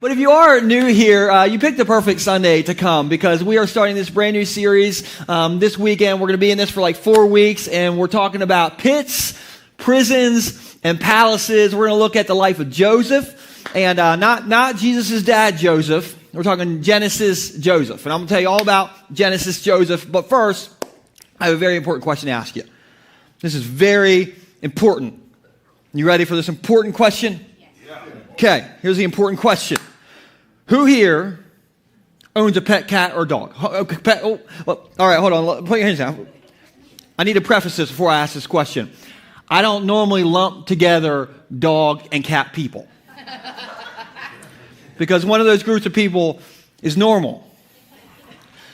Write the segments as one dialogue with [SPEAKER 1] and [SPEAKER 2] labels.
[SPEAKER 1] But if you are new here, you picked the perfect Sunday to come because we are starting this brand new series this weekend. We're going to be in this for like 4 weeks, and we're talking about pits, prisons, and palaces. We're going to look at the life of Joseph, and not Jesus' dad, Joseph. We're talking Genesis Joseph, and I'm going to tell you all about Genesis Joseph. But first, I have a very important question to ask you. This is very important. You ready for this important question? Okay, here's the important question. Who here owns a pet cat or dog? All right, hold on. Put your hands down. I need to preface this before I ask this question. I don't normally lump together dog and cat people. Because one of those groups of people is normal.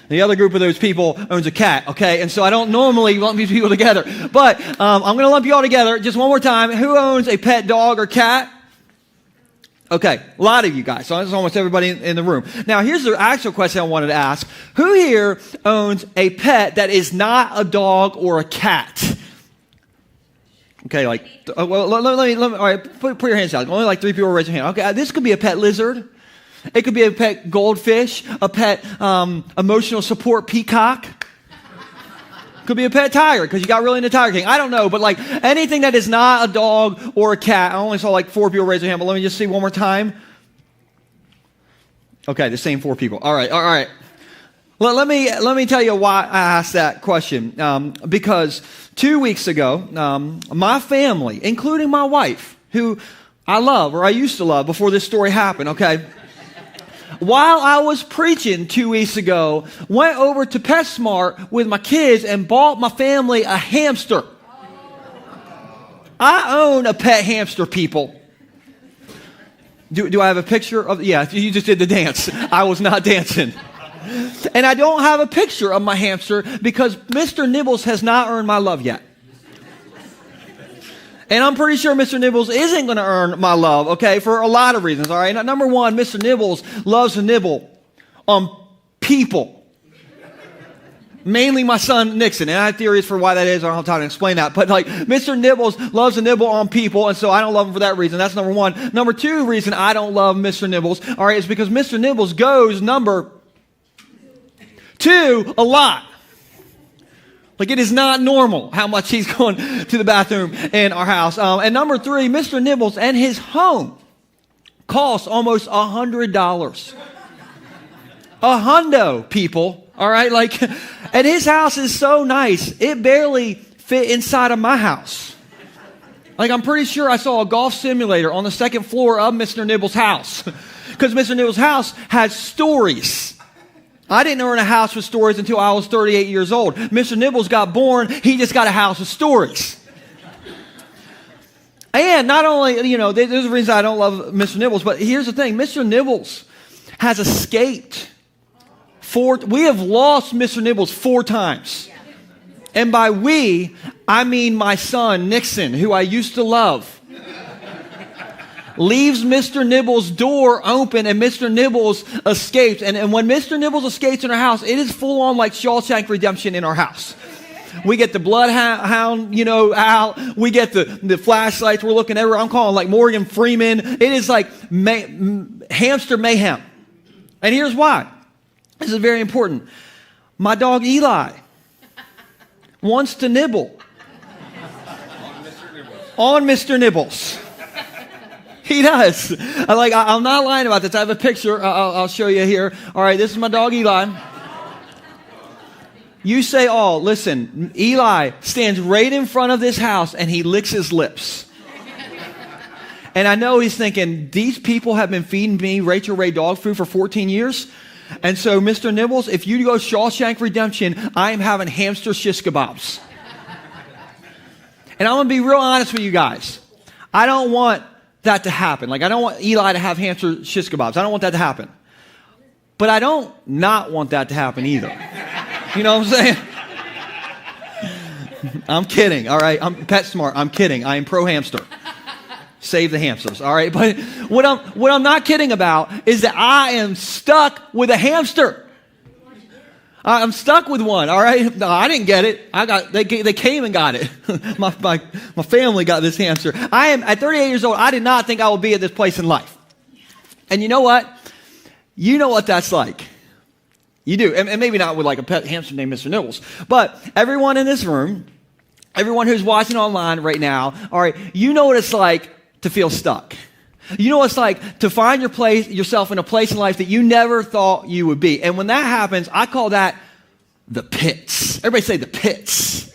[SPEAKER 1] The other group of those people owns a cat, okay? And so I don't normally lump these people together. But I'm going to lump you all together just one more time. Who owns a pet dog or cat? Okay, a lot of you guys. So that's almost everybody in the room. Now, here's the actual question I wanted to ask. Who here owns a pet that is not a dog or a cat? Okay, like, well, let me all right, put your hands out. Only like 3 people raise your hand. Okay, this could be a pet lizard. It could be a pet goldfish, a pet emotional support peacock. Could be a pet tiger because you got really into Tiger King. I don't know, but like anything that is not a dog or a cat. I only saw like 4 people raise their hand, but let me just see one more time. Okay, the same 4 people. All right. Let me tell you why I asked that question. Because 2 weeks ago, my family, including my wife, who I love or I used to love before this story happened, okay, while I was preaching 2 weeks ago, went over to PetSmart with my kids and bought my family a hamster. I own a pet hamster, people. Do I have a picture of? Yeah, you just did the dance. I was not dancing. And I don't have a picture of my hamster because Mr. Nibbles has not earned my love yet. And I'm pretty sure Mr. Nibbles isn't going to earn my love, okay, for a lot of reasons, all right? Now, number one, Mr. Nibbles loves to nibble on people. Mainly my son, Nixon. And I have theories for why that is. I don't have time to explain that. But, like, Mr. Nibbles loves to nibble on people, and so I don't love him for that reason. That's number one. Number 2 reason I don't love Mr. Nibbles, all right, is because Mr. Nibbles goes number 2 a lot. Like, it is not normal how much he's going to the bathroom in our house. And number 3, Mr. Nibbles and his home costs almost $100. A hundo, people. All right? Like, and his house is so nice, it barely fit inside of my house. Like, I'm pretty sure I saw a golf simulator on the 2nd floor of Mr. Nibbles' house. Because Mr. Nibbles' house has stories. I didn't own a house with stories until I was 38 years old. Mr. Nibbles got born, he just got a house with stories. And not only, you know, there's a reason I don't love Mr. Nibbles, but here's the thing. Mr. Nibbles has escaped. We have lost Mr. Nibbles 4 times. And by we, I mean my son, Nixon, who I used to love. Leaves Mr. Nibbles' door open and Mr. Nibbles escapes. And when Mr. Nibbles escapes in our house, it is full on like Shawshank Redemption in our house. We get the bloodhound, out. We get the flashlights. We're looking everywhere. I'm calling like Morgan Freeman. It is like hamster mayhem. And here's why. This is very important. My dog Eli wants to nibble on Mr. Nibbles. He does. I'm not lying about this. I have a picture. I'll show you here. All right, this is my dog Eli. You say, oh, listen, Eli stands right in front of this house and he licks his lips. And I know he's thinking, these people have been feeding me Rachel Ray dog food for 14 years. And so, Mr. Nibbles, if you go Shawshank Redemption, I am having hamster shish kebabs. And I'm going to be real honest with you guys. I don't want that to happen. Like, I don't want Eli to have hamster shish kebabs. I don't want that to happen. But I don't not want that to happen either. You know what I'm saying? I'm kidding, all right? I'm PetSmart. I'm kidding. I am pro hamster. Save the hamsters, all right? But what I'm not kidding about is that I am stuck with a hamster. I'm stuck with one, all right? No, I didn't get it. They came and got it. my family got this hamster. At 38 years old, I did not think I would be at this place in life. And you know what? You know what that's like. You do. And maybe not with like a pet hamster named Mr. Nibbles. But everyone in this room, everyone who's watching online right now, all right, you know what it's like to feel stuck. You know what it's like to find yourself in a place in life that you never thought you would be. And when that happens, I call that the pits. Everybody say the pits.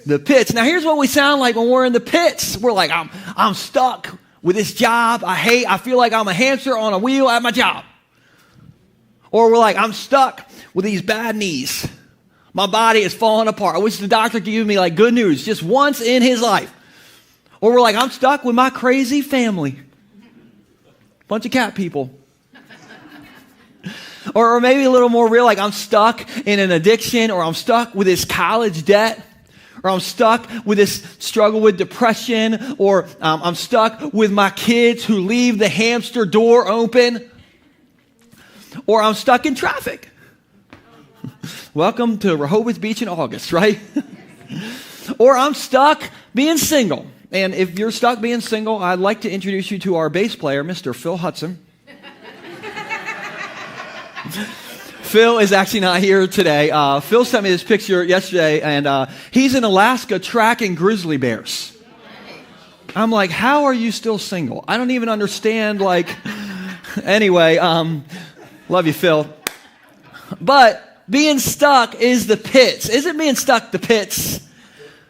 [SPEAKER 1] The pits. Now here's what we sound like when we're in the pits. We're like, I'm stuck with this job I feel like I'm a hamster on a wheel at my job. Or we're like, I'm stuck with these bad knees. My body is falling apart. I wish the doctor could give me like good news just once in his life. Or we're like, I'm stuck with my crazy family. Bunch of cat people. Or maybe a little more real, like I'm stuck in an addiction, or I'm stuck with this college debt. Or I'm stuck with this struggle with depression, or I'm stuck with my kids who leave the hamster door open, or I'm stuck in traffic. Welcome to Rehoboth Beach in August, right? Or I'm stuck being single. And if you're stuck being single, I'd like to introduce you to our bass player, Mr. Phil Hudson. Phil is actually not here today. Phil sent me this picture yesterday, and he's in Alaska tracking grizzly bears. I'm like, how are you still single? I don't even understand, like, anyway, love you, Phil. But being stuck is the pits. Isn't being stuck the pits?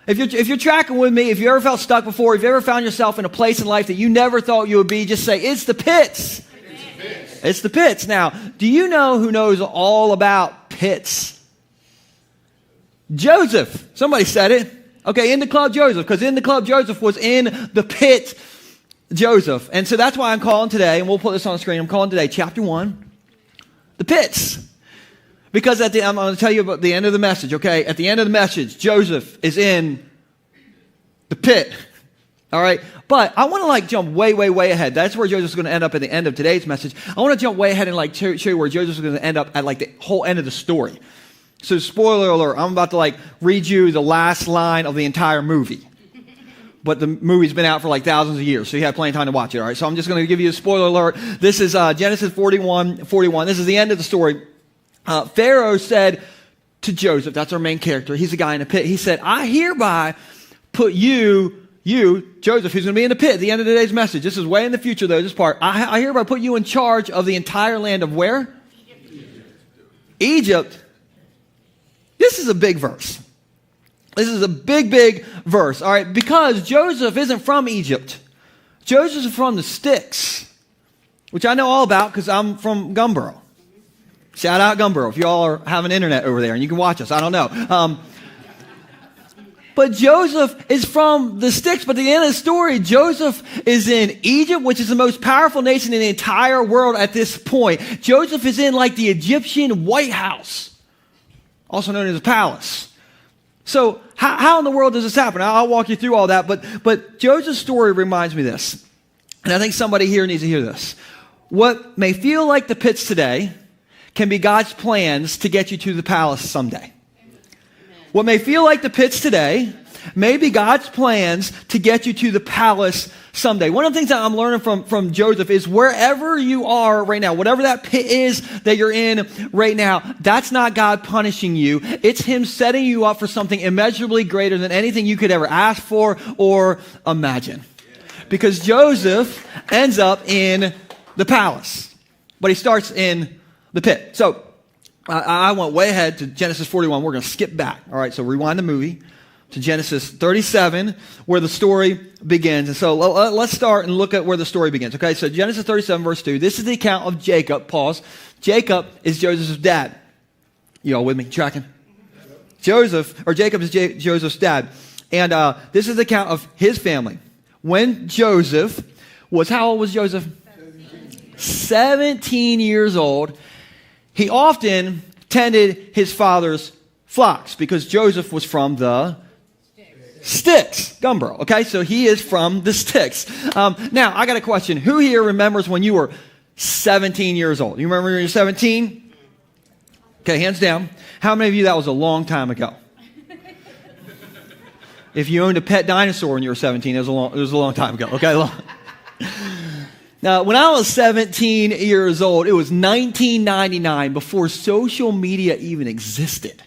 [SPEAKER 1] If you're tracking with me, if you ever felt stuck before, if you ever found yourself in a place in life that you never thought you would be, just say, it's the pits. It's the pits. Now, do you know who knows all about pits? Joseph. Somebody said it. Okay, in the club Joseph, because in the club Joseph was in the pit Joseph. And so that's why I'm calling today, and we'll put this on the screen, I'm calling today chapter 1, the pits. Because I'm going to tell you about the end of the message, okay? At the end of the message, Joseph is in the pit. All right? But I want to like jump way, way, way ahead. That's where Joseph's going to end up at the end of today's message. I want to jump way ahead and like show you where Joseph's going to end up at like the whole end of the story. So spoiler alert, I'm about to like read you the last line of the entire movie. But the movie's been out for like thousands of years, so you have plenty of time to watch it, all right? So I'm just going to give you a spoiler alert. This is Genesis 41. This is the end of the story. Pharaoh said to Joseph, that's our main character, he's a guy in a pit. He said, I hereby put you, Joseph, who's going to be in the pit at the end of today's message. This is way in the future, though, this part. I hereby put you in charge of the entire land of where? Egypt. This is a big verse. This is a big, big verse, all right? Because Joseph isn't from Egypt. Joseph is from the sticks, which I know all about because I'm from Gumboro. Shout out Gumboro if y'all have an internet over there and you can watch us. I don't know. But Joseph is from the sticks. But at the end of the story, Joseph is in Egypt, which is the most powerful nation in the entire world at this point. Joseph is in like the Egyptian White House, also known as a palace. So how in the world does this happen? I'll walk you through all that. But Joseph's story reminds me of this. And I think somebody here needs to hear this. What may feel like the pits today can be God's plans to get you to the palace someday. What may feel like the pits today may be God's plans to get you to the palace someday. One of the things that I'm learning from Joseph is wherever you are right now, whatever that pit is that you're in right now, that's not God punishing you. It's Him setting you up for something immeasurably greater than anything you could ever ask for or imagine. Because Joseph ends up in the palace, but he starts in the pit. So I went way ahead to Genesis 41. We're going to skip back. All right, so rewind the movie to Genesis 37, where the story begins. And so let's start and look at where the story begins. Okay, so Genesis 37, verse 2. This is the account of Jacob. Pause. Jacob is Joseph's dad. You all with me? Tracking? Jacob is Joseph's dad. And this is the account of his family. When Joseph was, how old was Joseph? 17 years old. He often tended his father's flocks because Joseph was from the sticks, Gumboro. Okay, so he is from the sticks. Now, I got a question. Who here remembers when you were 17 years old? You remember when you were 17? Okay, hands down. How many of you, that was a long time ago? If you owned a pet dinosaur when you were 17, it was a long time ago. Okay, Now, when I was 17 years old, it was 1999 before social media even existed.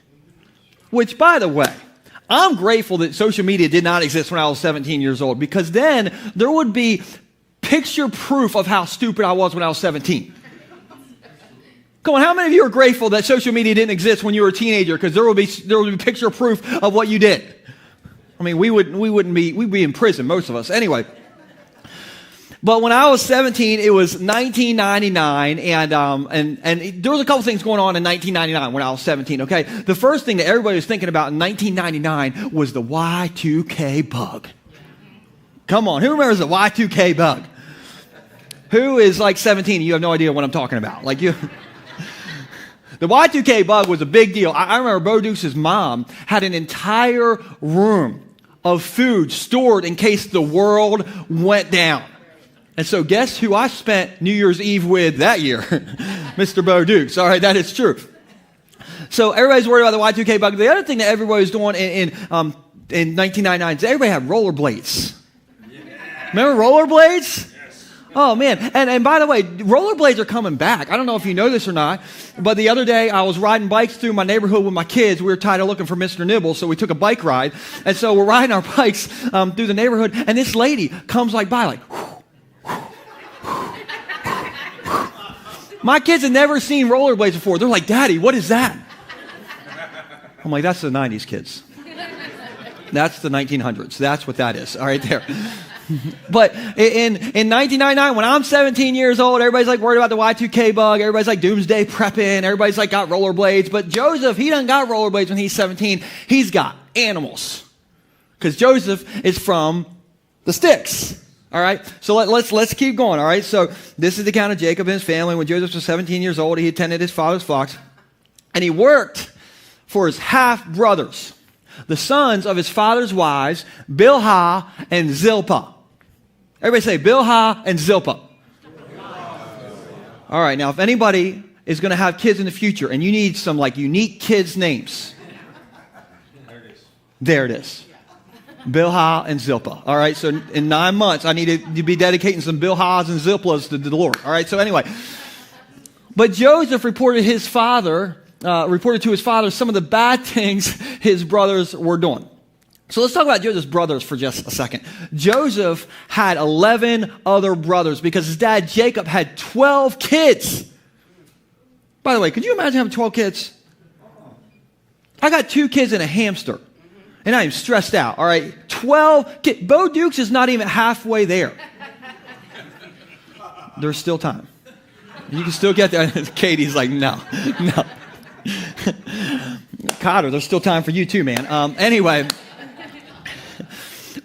[SPEAKER 1] Which, by the way, I'm grateful that social media did not exist when I was 17 years old, because then there would be picture proof of how stupid I was when I was 17. Come on, how many of you are grateful that social media didn't exist when you were a teenager? Because there would be picture proof of what you did. I mean, we'd be in prison, most of us. Anyway. But when I was 17, it was 1999, and there was a couple things going on in 1999 when I was 17, okay? The first thing that everybody was thinking about in 1999 was the Y2K bug. Come on, who remembers the Y2K bug? Who is like 17 and you have no idea what I'm talking about? Like you... The Y2K bug was a big deal. I remember Bo Dukes' mom had an entire room of food stored in case the world went down. And so guess who I spent New Year's Eve with that year? Mr. Bo Dukes. All right, that is true. So everybody's worried about the Y2K bug. The other thing that everybody was doing in 1999 is everybody had rollerblades. Yeah. Remember rollerblades? Yes. Oh, man. And by the way, rollerblades are coming back. I don't know if you know this or not, but the other day I was riding bikes through my neighborhood with my kids. We were tired of looking for Mr. Nibble, so we took a bike ride. And so we're riding our bikes through the neighborhood, and this lady comes like by like, whew. My kids had never seen rollerblades before. They're like, Daddy, what is that? I'm like, that's the 90s, kids. That's the 1900s. That's what that is. All right, there. But in 1999, when I'm 17 years old, everybody's like worried about the Y2K bug. Everybody's like doomsday prepping. Everybody's like got rollerblades. But Joseph, he done got rollerblades when he's 17. He's got animals. Because Joseph is from the sticks. All right, so let's keep going, all right? So this is the account of Jacob and his family. When Joseph was 17 years old, he attended his father's flocks, and he worked for his half-brothers, the sons of his father's wives, Bilhah and Zilpah. Everybody say Bilhah and Zilpah. All right, now if anybody is going to have kids in the future, and you need some like unique kids' names, there it is. Bilhah and Zilpah. All right, so in 9 months, I need to be dedicating some Bilhahs and Zilpahs to the Lord. All right, so anyway. But Joseph reported to his father some of the bad things his brothers were doing. So let's talk about Joseph's brothers for just a second. Joseph had 11 other brothers because his dad Jacob had 12 kids. By the way, could you imagine having 12 kids? I got 2 kids and a hamster. And I'm stressed out, all right? 12 kids. Bo Dukes is not even halfway there. There's still time. You can still get there. Katie's like, no. Cotter, there's still time for you too, man. Anyway.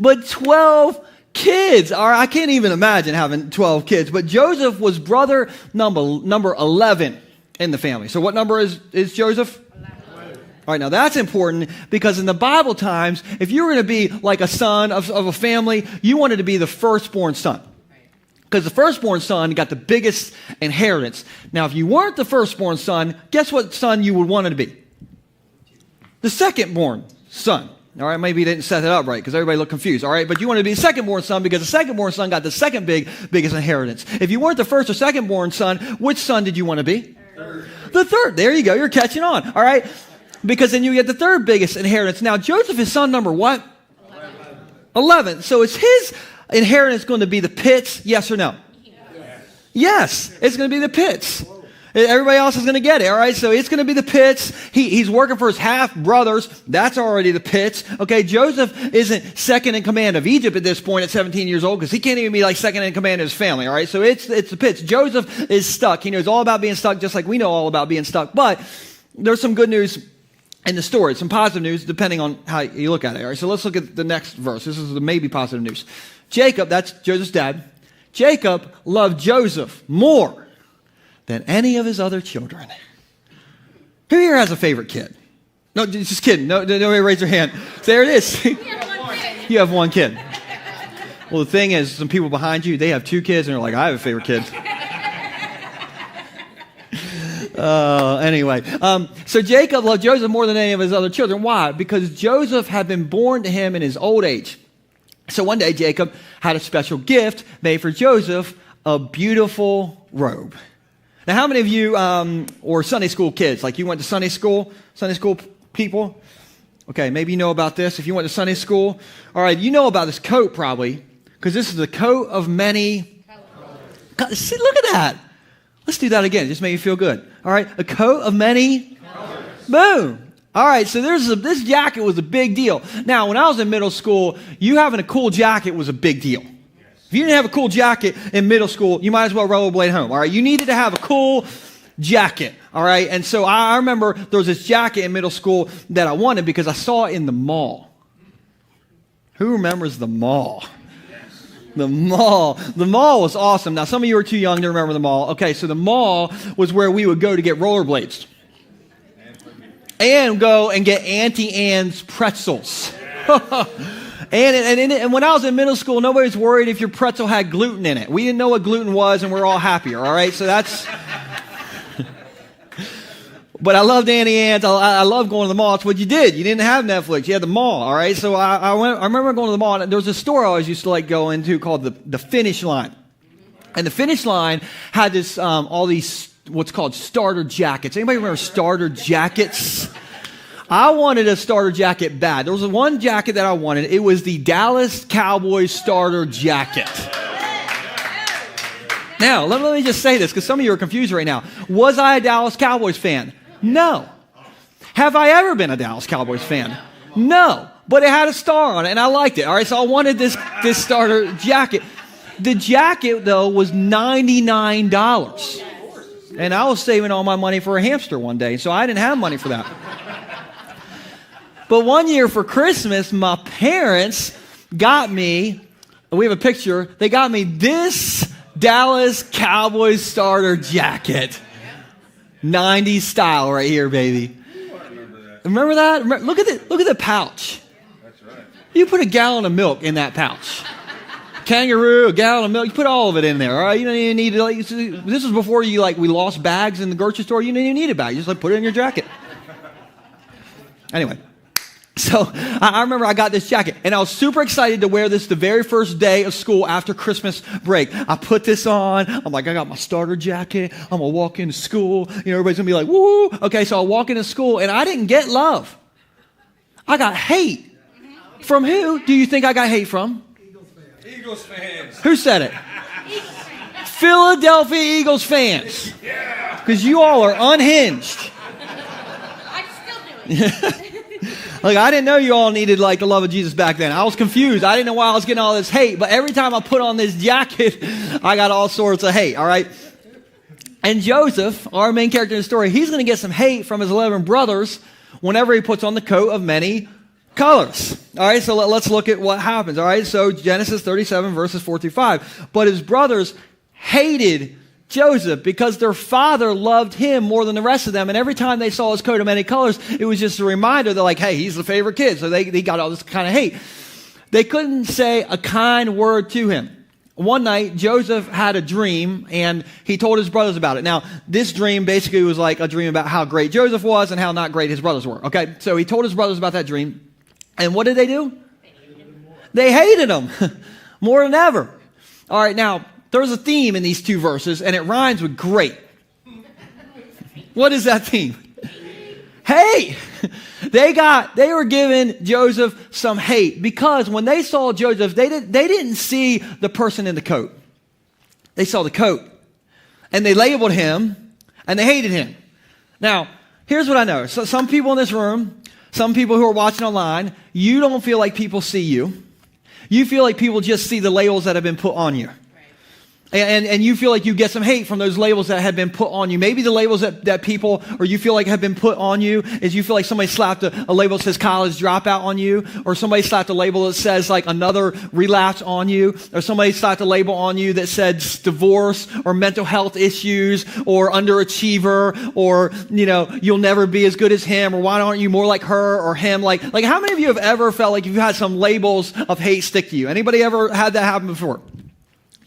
[SPEAKER 1] But 12 kids. All right, I can't even imagine having 12 kids. But Joseph was brother number 11 in the family. So what number is Joseph? All right, now that's important because in the Bible times, if you were going to be like a son of a family, you wanted to be the firstborn son. Because the firstborn son got the biggest inheritance. Now, if you weren't the firstborn son, guess what son you would want to be? The secondborn son. All right, maybe you didn't set it up right because everybody looked confused. All right, but you wanted to be the secondborn son because the secondborn son got the second biggest inheritance. If you weren't the first or secondborn son, which son did you want to be? Third. The third. There you go. You're catching on. All right. Because then you get the third biggest inheritance. Now, Joseph is son number what? 11. So is his inheritance going to be the pits? Yes or no? Yes. It's going to be the pits. Everybody else is going to get it, all right? So it's going to be the pits. He's working for his half-brothers. That's already the pits. Okay, Joseph isn't second in command of Egypt at this point at 17 years old because he can't even be like second in command of his family, all right? So it's the pits. Joseph is stuck. He knows all about being stuck just like we know all about being stuck. But there's some good news in the story, some positive news depending on how you look at it. All right, so let's look at the next verse. This is the maybe positive news. Jacob, that's Joseph's dad. Jacob loved Joseph more than any of his other children. Who here has a favorite kid? No, just kidding. No, nobody raise their hand. So there it is. You have one kid. Well, the thing is, some people behind you, they have 2 kids, and they're like, I have a favorite kid. Anyway, so Jacob loved Joseph more than any of his other children. Why? Because Joseph had been born to him in his old age. So one day Jacob had a special gift made for Joseph a beautiful robe. Now, how many of you or Sunday school kids, like you went to Sunday school people? Okay, maybe you know about this. If you went to Sunday school, all right, you know about this coat probably, because this is the coat of many colors. See, look at that. Let's do that again. It just made me feel good. All right, a coat of many colors. Boom. All right, so this jacket was a big deal. Now, when I was in middle school, you having a cool jacket was a big deal. If you didn't have a cool jacket in middle school, you might as well rollerblade home, all right? You needed to have a cool jacket, all right? And so I remember there was this jacket in middle school that I wanted because I saw it in the mall. Who remembers the mall? The mall. The mall was awesome. Now, some of you are too young to remember the mall. Okay, so the mall was where we would go to get rollerblades. And go and get Auntie Anne's pretzels. And when I was in middle school, nobody was worried if your pretzel had gluten in it. We didn't know what gluten was, and we're all happier, all right? So that's... But I loved Auntie Anne's. I loved going to the mall. It's what you did. You didn't have Netflix. You had the mall, all right? So I remember going to the mall, and there was a store I always used to like go into called the Finish Line. And the Finish Line had this all these what's called starter jackets. Anybody remember starter jackets? I wanted a starter jacket bad. There was one jacket that I wanted. It was the Dallas Cowboys starter jacket. Now, let me just say this because some of you are confused right now. Was I a Dallas Cowboys fan? No. Have I ever been a Dallas Cowboys fan? No. But it had a star on it, and I liked it. All right, so I wanted this starter jacket. The jacket, though, was $99. And I was saving all my money for a hamster one day, so I didn't have money for that. But one year for Christmas, my parents got me, we have a picture, they got me this Dallas Cowboys starter jacket. 90s style right here, baby. Remember that? Look at the pouch. That's right. You put a gallon of milk in that pouch. Kangaroo, a gallon of milk, you put all of it in there, all right? You don't even need to, this was before we lost bags in the grocery store. You didn't even need a bag. You just put it in your jacket. Anyway. So I remember I got this jacket, and I was super excited to wear this the very first day of school after Christmas break. I put this on. I'm like, I got my starter jacket. I'm going to walk into school. Everybody's going to be like, woo. Okay, so I walk into school, and I didn't get love. I got hate. From who do you think I got hate from?
[SPEAKER 2] Eagles fans.
[SPEAKER 1] Who said it? Philadelphia Eagles fans. Because you all are unhinged.
[SPEAKER 3] I still do it.
[SPEAKER 1] Like, I didn't know you all needed, the love of Jesus back then. I was confused. I didn't know why I was getting all this hate. But every time I put on this jacket, I got all sorts of hate, all right? And Joseph, our main character in the story, he's going to get some hate from his 11 brothers whenever he puts on the coat of many colors. All right, so let's look at what happens, all right? So Genesis 37, verses 4 through 5. But his brothers hated Joseph because their father loved him more than the rest of them. And every time they saw his coat of many colors, it was just a reminder. They're like, hey, he's the favorite kid. So they got all this kind of hate. They couldn't say a kind word to him. One night, Joseph had a dream, and he told his brothers about it. Now, this dream basically was like a dream about how great Joseph was and how not great his brothers were. Okay, so he told his brothers about that dream. And what did they do? They hated him more than ever. All right, now, there's a theme in these two verses, and it rhymes with great. What is that theme? Hate. They were giving Joseph some hate because when they saw Joseph, they didn't see the person in the coat. They saw the coat, and they labeled him, and they hated him. Now, here's what I know. So some people in this room, some people who are watching online, you don't feel like people see you. You feel like people just see the labels that have been put on you. And you feel like you get some hate from those labels that have been put on you. Maybe the labels that people, or you feel like have been put on you, is you feel like somebody slapped a label that says college dropout on you, or somebody slapped a label that says another relapse on you, or somebody slapped a label on you that says divorce, or mental health issues, or underachiever, or, you'll never be as good as him, or why aren't you more like her or him? Like how many of you have ever felt like you've had some labels of hate stick to you? Anybody ever had that happen before?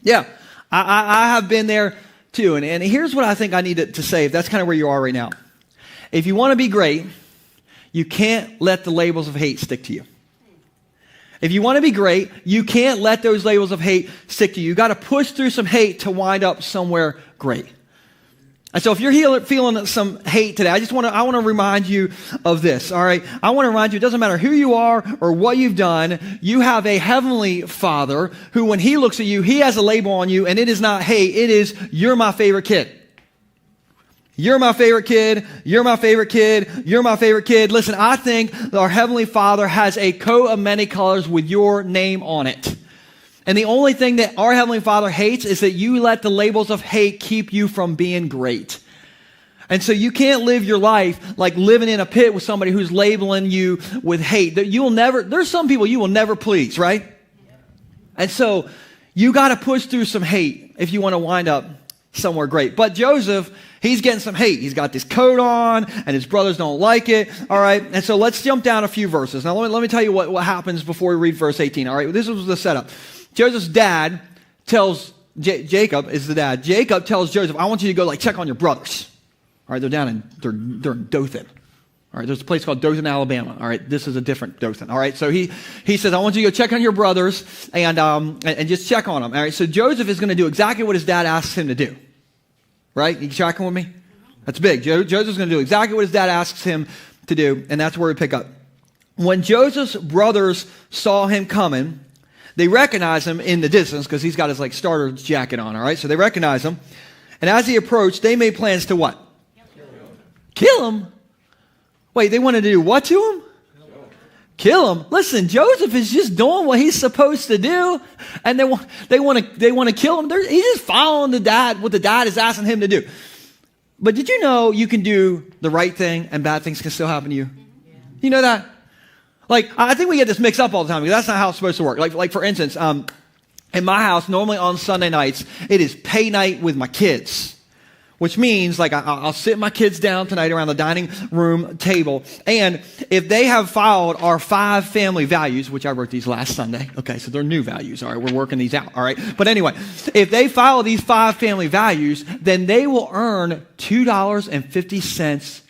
[SPEAKER 1] Yeah. I have been there too. And here's what I think I need to say, if that's kind of where you are right now. If you want to be great, you can't let the labels of hate stick to you. If you want to be great, you can't let those labels of hate stick to you. You got to push through some hate to wind up somewhere great. And so if you're feeling some hate today, I want to remind you of this, all right? I want to remind you, it doesn't matter who you are or what you've done, you have a heavenly Father who, when he looks at you, he has a label on you, and it is not hate, it is, you're my favorite kid. You're my favorite kid. You're my favorite kid. You're my favorite kid. Listen, I think our Heavenly Father has a coat of many colors with your name on it. And the only thing that our Heavenly Father hates is that you let the labels of hate keep you from being great. And so you can't live your life like living in a pit with somebody who's labeling you with hate. There's some people you will never please, right? And so you got to push through some hate if you want to wind up somewhere great. But Joseph, he's getting some hate. He's got this coat on, and his brothers don't like it. All right, and so let's jump down a few verses. Now, let me tell you what happens before we read verse 18. All right, this was the setup. Joseph's dad tells, Jacob is the dad. Jacob tells Joseph, I want you to go check on your brothers. All right, they're in Dothan. All right, there's a place called Dothan, Alabama. All right, this is a different Dothan. All right, so he says, I want you to go check on your brothers and just check on them. All right, so Joseph is going to do exactly what his dad asks him to do. Right? You tracking with me? That's big. Joseph's going to do exactly what his dad asks him to do, and that's where we pick up. When Joseph's brothers saw him coming, they recognized him in the distance because he's got his starter jacket on. All right, so they recognize him, and as he approached, they made plans to what? Kill him. Wait, they wanted to do what to him? Kill him. Listen, Joseph is just doing what he's supposed to do, and they want to kill him. He's just following what the dad is asking him to do. But did you know you can do the right thing and bad things can still happen to you? You know that? I think we get this mixed up all the time because that's not how it's supposed to work. Like for instance, in my house, normally on Sunday nights, it is pay night with my kids. Which means, I'll sit my kids down tonight around the dining room table, and if they have followed our 5 family values, which I wrote these last Sunday, okay, so they're new values, all right, we're working these out, all right, but anyway, if they follow these 5 family values, then they will earn $2.50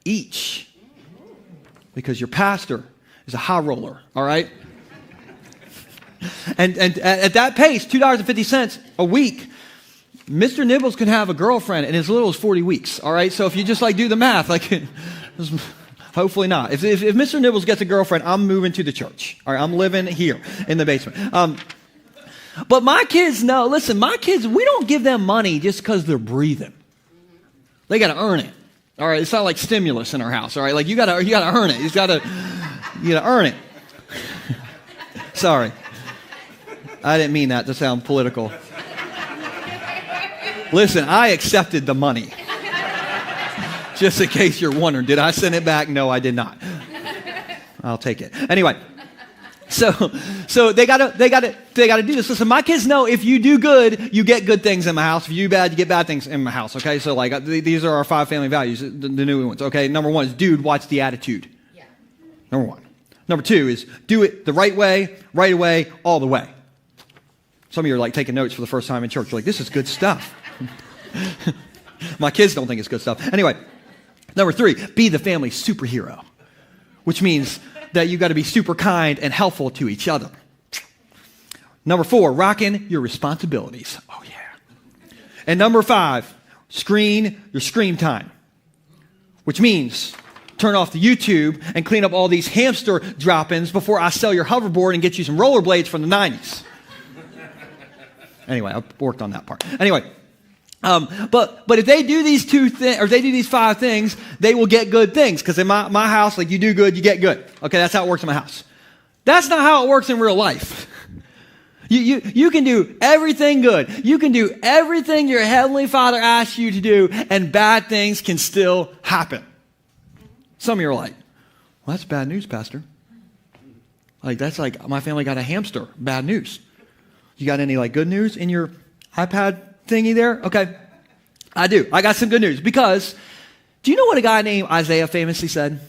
[SPEAKER 1] each, because your pastor is a high roller, all right? And at that pace, $2.50 a week, Mr. Nibbles can have a girlfriend in as little as 40 weeks, all right? So if you just do the math, hopefully not. If Mr. Nibbles gets a girlfriend, I'm moving to the church, all right? I'm living here in the basement. But my kids know, listen, my kids, we don't give them money just because they're breathing. They got to earn it, all right? It's not like stimulus in our house, all right? You got to earn it. You got to earn it. Sorry. I didn't mean that to sound political. Listen, I accepted the money. Just in case you're wondering, did I send it back? No, I did not. I'll take it. Anyway, so they gotta do this. Listen, my kids know if you do good, you get good things in my house. If you do bad, you get bad things in my house. Okay, so these are our 5 family values, the new ones. Okay, number 1 is dude, watch the attitude. Yeah. Number 1. Number 2 is do it the right way, right away, all the way. Some of you are taking notes for the first time in church. You're this is good stuff. My kids don't think it's good stuff. Anyway, number 3, be the family superhero, which means that you got to be super kind and helpful to each other. Number 4, rock in your responsibilities. Oh, yeah. And number 5, screen your screen time, which means turn off the YouTube and clean up all these hamster drop-ins before I sell your hoverboard and get you some rollerblades from the 90s. Anyway, I worked on that part. Anyway, but if they do these 2 things, or they do these 5 things, they will get good things. Because in my house, you do good, you get good. Okay, that's how it works in my house. That's not how it works in real life. You can do everything good. You can do everything your Heavenly Father asks you to do, and bad things can still happen. Some of you are well, that's bad news, Pastor. That's my family got a hamster. Bad news. You got any good news in your iPad thingy there? Okay. I do. I got some good news because do you know what a guy named Isaiah famously said?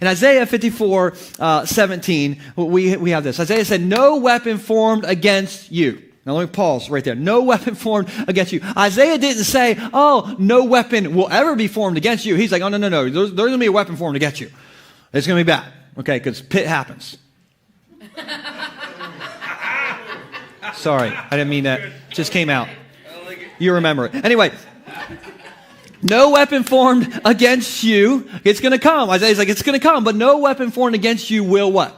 [SPEAKER 1] In Isaiah 54:17, we have this. Isaiah said, no weapon formed against you. Now let me pause right there. No weapon formed against you. Isaiah didn't say, no weapon will ever be formed against you. He's like, no. There's going to be a weapon formed against you. It's going to be bad. Okay, because pit happens. Sorry, I didn't mean that. Just came out. You remember it. Anyway, no weapon formed against you. It's going to come. Isaiah's like, it's going to come, but no weapon formed against you will what?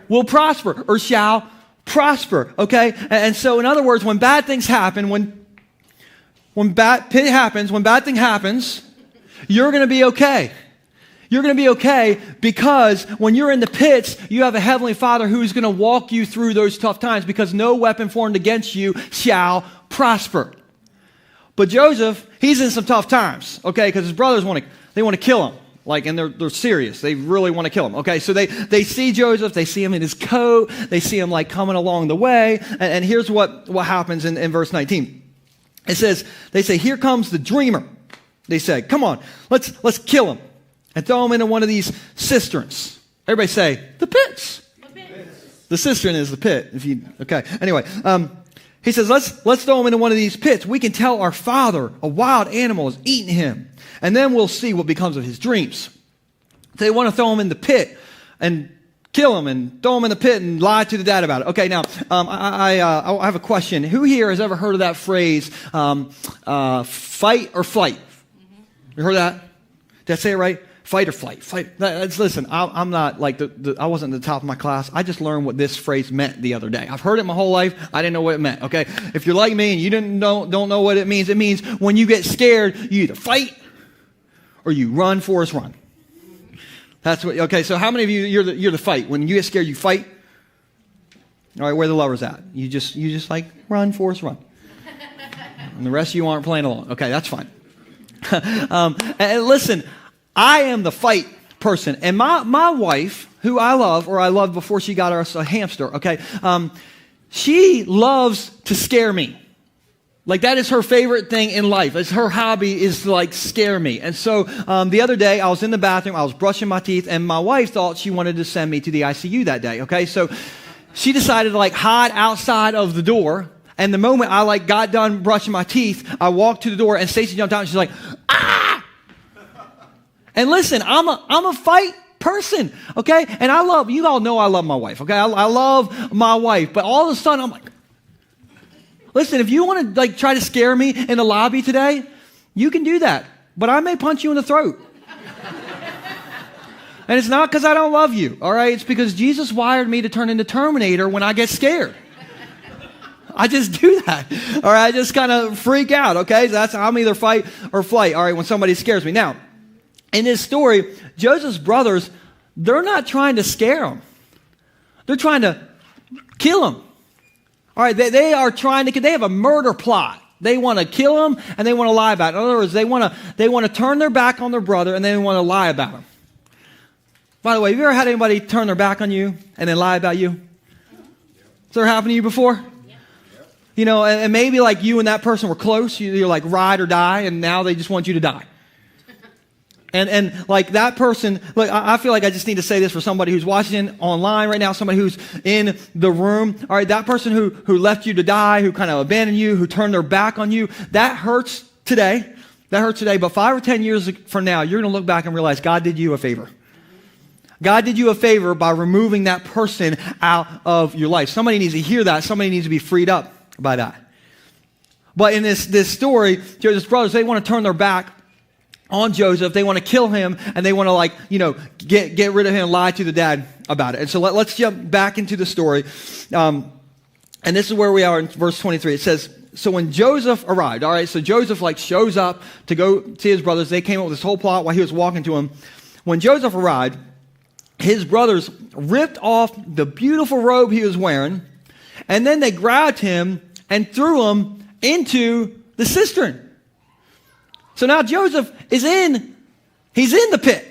[SPEAKER 1] Will prosper or shall prosper. Okay? And so, in other words, when bad things happen, when bad thing happens, you're going to be okay. You're going to be okay because when you're in the pits, you have a heavenly Father who's going to walk you through those tough times because no weapon formed against you shall prosper. But Joseph, he's in some tough times, okay, because his brothers want to kill him. Like, and they're serious. They really want to kill him. Okay, so they see Joseph. They see him in his coat. They see him like coming along the way. And here's what happens in verse 19. It says, they say, here comes the dreamer. They say, come on, let's kill him and throw him into one of these cisterns. Everybody say, the pits. The cistern is the pit. Okay. Anyway, he says, let's throw him into one of these pits. We can tell our father a wild animal is eating him, and then we'll see what becomes of his dreams. They want to throw him in the pit and kill him and throw him in the pit and lie to the dad about it. Okay, now, I have a question. Who here has ever heard of that phrase, fight or flight? You heard that? Did I say it right? Fight or flight. Listen, I'm not like I wasn't at the top of my class. I just learned what this phrase meant the other day. I've heard it my whole life. I didn't know what it meant. Okay, if you're like me and you don't know what it means when you get scared, you either fight or you run, Forrest, run. That's what. Okay, so how many of you you're the fight? When you get scared, you fight. All right, where the lovers at? You just like run, Forrest, run. And the rest of you aren't playing along. Okay, that's fine. And listen. I am the fight person. And my wife, who I love, or I loved before she got us a hamster, okay, she loves to scare me. Like, that is her favorite thing in life. It's her hobby is to, like, scare me. And so the other day, I was in the bathroom, I was brushing my teeth, and my wife thought she wanted to send me to the ICU that day, okay? So she decided to, like, hide outside of the door. And the moment I, like, got done brushing my teeth, I walked to the door, and Stacy jumped out, and she's like, ah! And listen, I'm a fight person, okay? And you all know I love my wife, okay? I love my wife, but all of a sudden I'm like, listen, if you want to like try to scare me in the lobby today, you can do that, but I may punch you in the throat. And it's not because I don't love you, all right? It's because Jesus wired me to turn into Terminator when I get scared. I just do that, all right? I just kind of freak out, okay? So I'm either fight or flight, all right, when somebody scares me. Now, in this story, Joseph's brothers, they're not trying to scare him. They're trying to kill him. All right, they have a murder plot. They want to kill him and they want to lie about it. In other words, they want to turn their back on their brother and they want to lie about him. By the way, have you ever had anybody turn their back on you and then lie about you? Has that ever happened to you before? You know, and maybe like you and that person were close. You're like ride or die, and now they just want you to die. And like that person, look, I feel like I just need to say this for somebody who's watching online right now, somebody who's in the room. All right, that person who left you to die, who kind of abandoned you, who turned their back on you, that hurts today. That hurts today. But 5 or 10 years from now, you're going to look back and realize God did you a favor. God did you a favor by removing that person out of your life. Somebody needs to hear that. Somebody needs to be freed up by that. But in this story, Joseph's brothers, they want to turn their back on Joseph. They want to kill him, and they want to get rid of him and lie to the dad about it. And so let's jump back into the story. And this is where we are in verse 23. It says, so when Joseph arrived, all right, so Joseph shows up to go see his brothers. They came up with this whole plot while he was walking to him. When Joseph arrived, his brothers ripped off the beautiful robe he was wearing, and then they grabbed him and threw him into the cistern. So now Joseph he's in the pit.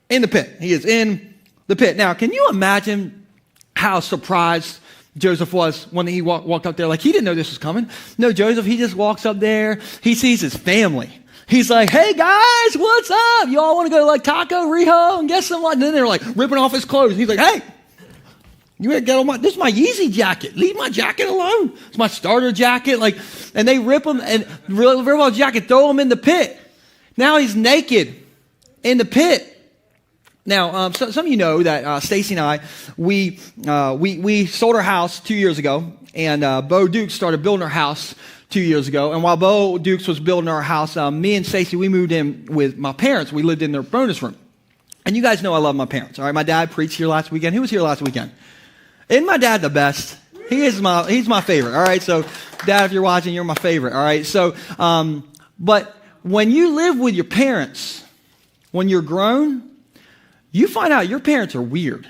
[SPEAKER 1] In the pit. He is in the pit. Now, can you imagine how surprised Joseph was when he walked up there? Like, he didn't know this was coming. No, Joseph, he just walks up there. He sees his family. He's like, hey guys, what's up? Y'all want to go to Taco Rijo and get some? And then they're ripping off his clothes. He's like, hey, you ain't got this is my Yeezy jacket. Leave my jacket alone. It's my starter jacket. And they rip him and rip off his jacket, throw him in the pit. Now he's naked in the pit. Now, some of you know that Stacy and I, we sold our house 2 years ago, and Bo Dukes started building our house 2 years ago. And while Bo Dukes was building our house, me and Stacy, we moved in with my parents. We lived in their bonus room. And you guys know I love my parents, all right? My dad preached here last weekend. Who was here last weekend? Isn't my dad the best? He's my favorite, all right? So, Dad, if you're watching, you're my favorite, all right? So, but when you live with your parents, when you're grown, you find out your parents are weird.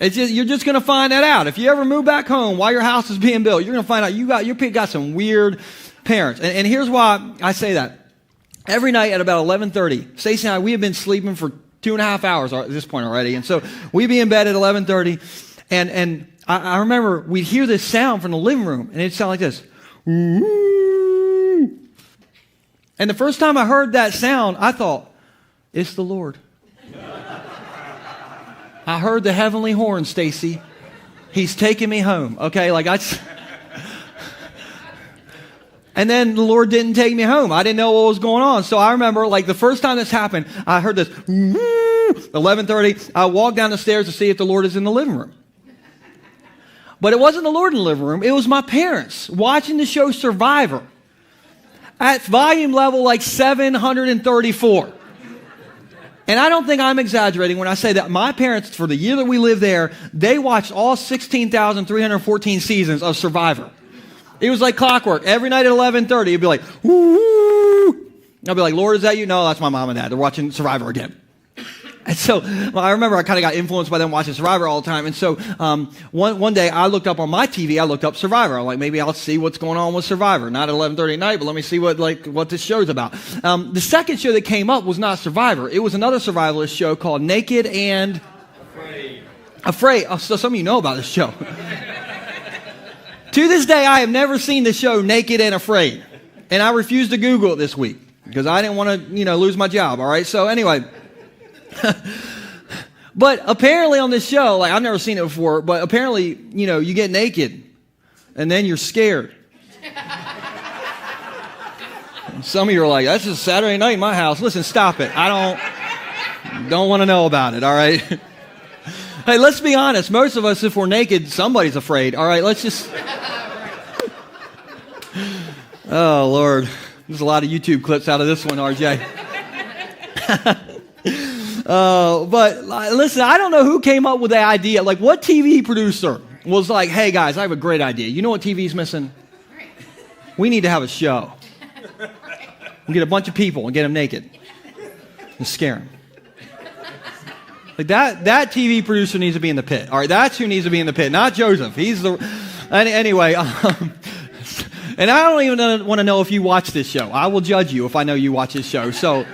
[SPEAKER 1] You're just going to find that out. If you ever move back home while your house is being built, you're going to find out you got some weird parents. And here's why I say that. Every night at about 11:30, Stacey and I, we have been sleeping for 2.5 hours at this point already. And so we'd be in bed at 11:30, and I remember we'd hear this sound from the living room, and it'd sound like this. Ooh. And the first time I heard that sound, I thought, it's the Lord. I heard the heavenly horn, Stacy. He's taking me home. Okay, and then the Lord didn't take me home. I didn't know what was going on. So I remember, the first time this happened, I heard this 11:30. I walked down the stairs to see if the Lord is in the living room. But it wasn't the Lord in the living room. It was my parents watching the show Survivor at volume level 734. And I don't think I'm exaggerating when I say that my parents, for the year that we lived there, they watched all 16,314 seasons of Survivor. It was like clockwork. Every night at 11:30, it'd be like, woo! I'd be like, Lord, is that you? No, that's my mom and dad. They're watching Survivor again. And so I remember I kind of got influenced by them watching Survivor all the time. And so one day I looked up on my TV, I looked up Survivor. I'm like, maybe I'll see what's going on with Survivor. Not at 11:30 at night, but let me see what this show's about. The second show that came up was not Survivor. It was another survivalist show called Naked and Afraid. Oh, so some of you know about this show. To this day, I have never seen the show Naked and Afraid. And I refused to Google it this week because I didn't want to, lose my job. All right. So anyway. But apparently on this show, I've never seen it before, but apparently, you get naked and then you're scared. Some of you are like, that's just Saturday night in my house. Listen, stop it. I don't want to know about it. All right. Hey, let's be honest. Most of us, if we're naked, somebody's afraid. All right. Let's just. Oh, Lord. There's a lot of YouTube clips out of this one, RJ. But listen, I don't know who came up with the idea. What TV producer was like, hey, guys, I have a great idea. You know what TV's missing? We need to have a show. We'll get a bunch of people and get them naked and scare them. That TV producer needs to be in the pit. All right, that's who needs to be in the pit, not Joseph. He's the... Anyway, and I don't even want to know if you watch this show. I will judge you if I know you watch this show. So...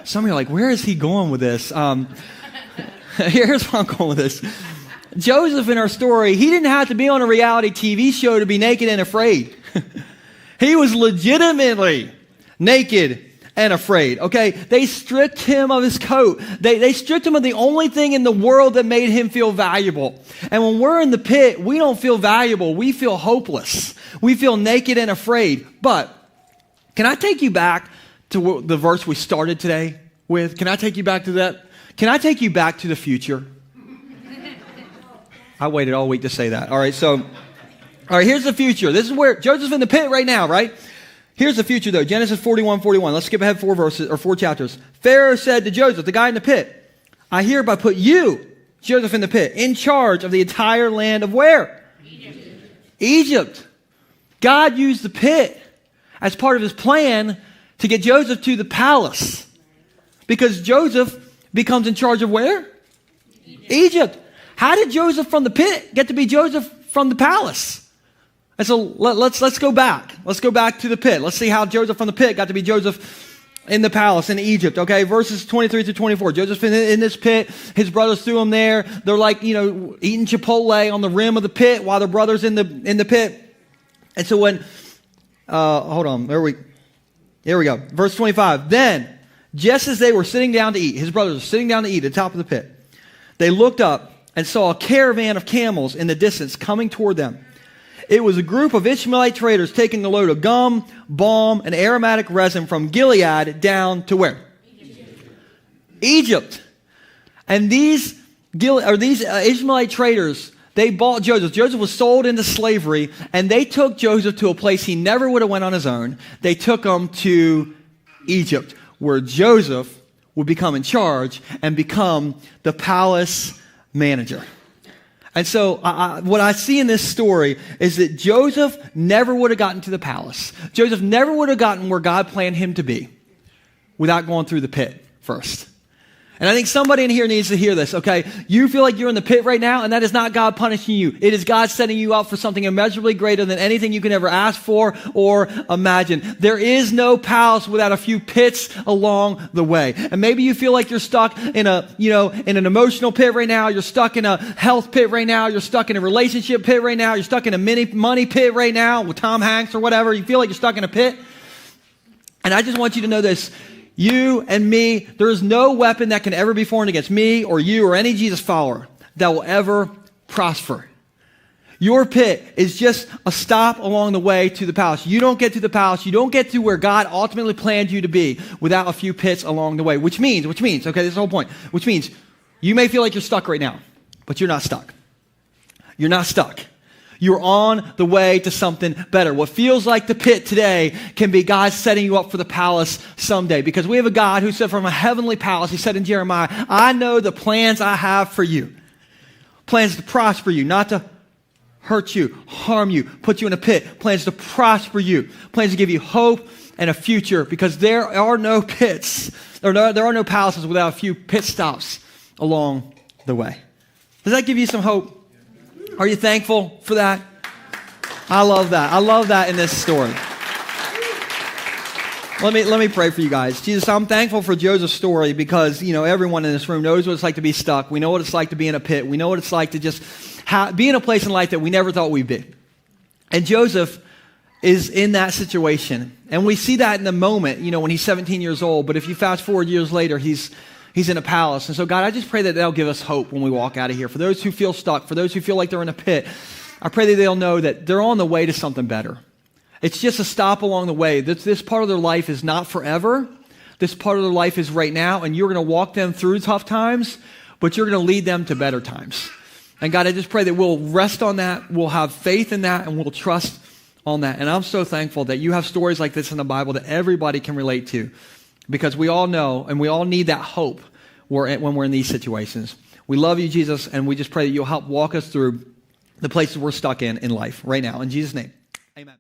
[SPEAKER 1] Some of you are like, where is he going with this? Here's where I'm going with this. Joseph, in our story, he didn't have to be on a reality TV show to be naked and afraid. He was legitimately naked and afraid, okay? They stripped him of his coat. They stripped him of the only thing in the world that made him feel valuable. And when we're in the pit, we don't feel valuable. We feel hopeless. We feel naked and afraid. But can I take you back to the verse we started today with? Can I take you back to that? Can I take you back to the future? I waited all week to say that. All right, here's the future. This is where Joseph's in the pit right now, right? Here's the future, though. Genesis 41:41. Let's skip ahead 4 chapters. Pharaoh said to Joseph, the guy in the pit, I hereby put you, Joseph, in the pit, in charge of the entire land of where? Egypt. God used the pit as part of his plan to get Joseph to the palace. Because Joseph becomes in charge of where? Egypt. How did Joseph from the pit get to be Joseph from the palace? And so let's go back. Let's go back to the pit. Let's see how Joseph from the pit got to be Joseph in the palace in Egypt. Okay, verses 23 to 24. Joseph in this pit. His brothers threw him there. They're eating Chipotle on the rim of the pit while their brother's in the pit. And so when, hold on, here we go. Verse 25. Then, just as they were sitting down to eat, his brothers were sitting down to eat at the top of the pit, they looked up and saw a caravan of camels in the distance coming toward them. It was a group of Ishmaelite traders taking the load of gum, balm, and aromatic resin from Gilead down to where? Egypt. And these Ishmaelite traders, they bought Joseph. Joseph was sold into slavery, and they took Joseph to a place he never would have went on his own. They took him to Egypt, where Joseph would become in charge and become the palace manager. And so what I see in this story is that Joseph never would have gotten to the palace. Joseph never would have gotten where God planned him to be without going through the pit first. And I think somebody in here needs to hear this, okay? You feel like you're in the pit right now, and that is not God punishing you. It is God setting you up for something immeasurably greater than anything you can ever ask for or imagine. There is no palace without a few pits along the way. And maybe you feel like you're stuck in in an emotional pit right now. You're stuck in a health pit right now. You're stuck in a relationship pit right now. You're stuck in a money pit right now with Tom Hanks or whatever. You feel like you're stuck in a pit. And I just want you to know this. You and me, there is no weapon that can ever be formed against me or you or any Jesus follower that will ever prosper. Your pit is just a stop along the way to the palace. You don't get to the palace. You don't get to where God ultimately planned you to be without a few pits along the way, which means, okay, this is the whole point, which means you may feel like you're stuck right now, but you're not stuck. You're not stuck. You're on the way to something better. What feels like the pit today can be God setting you up for the palace someday. Because we have a God who said from a heavenly palace, he said in Jeremiah, I know the plans I have for you. Plans to prosper you, not to hurt you, harm you, put you in a pit. Plans to prosper you. Plans to give you hope and a future. Because there are no pits. There are no palaces without a few pit stops along the way. Does that give you some hope? Are you thankful for that? I love that. I love that in this story. Let me pray for you guys. Jesus, I'm thankful for Joseph's story because, everyone in this room knows what it's like to be stuck. We know what it's like to be in a pit. We know what it's like to just be in a place in life that we never thought we'd be. And Joseph is in that situation. And we see that in the moment, when he's 17 years old. But if you fast forward years later, he's in a palace. And so, God, I just pray that that'll give us hope when we walk out of here. For those who feel stuck, for those who feel like they're in a pit, I pray that they'll know that they're on the way to something better. It's just a stop along the way. This part of their life is not forever. This part of their life is right now, and you're going to walk them through tough times, but you're going to lead them to better times. And God, I just pray that we'll rest on that, we'll have faith in that, and we'll trust on that. And I'm so thankful that you have stories like this in the Bible that everybody can relate to. Because we all know and we all need that hope when we're in these situations. We love you, Jesus, and we just pray that you'll help walk us through the places we're stuck in life right now. In Jesus' name, amen.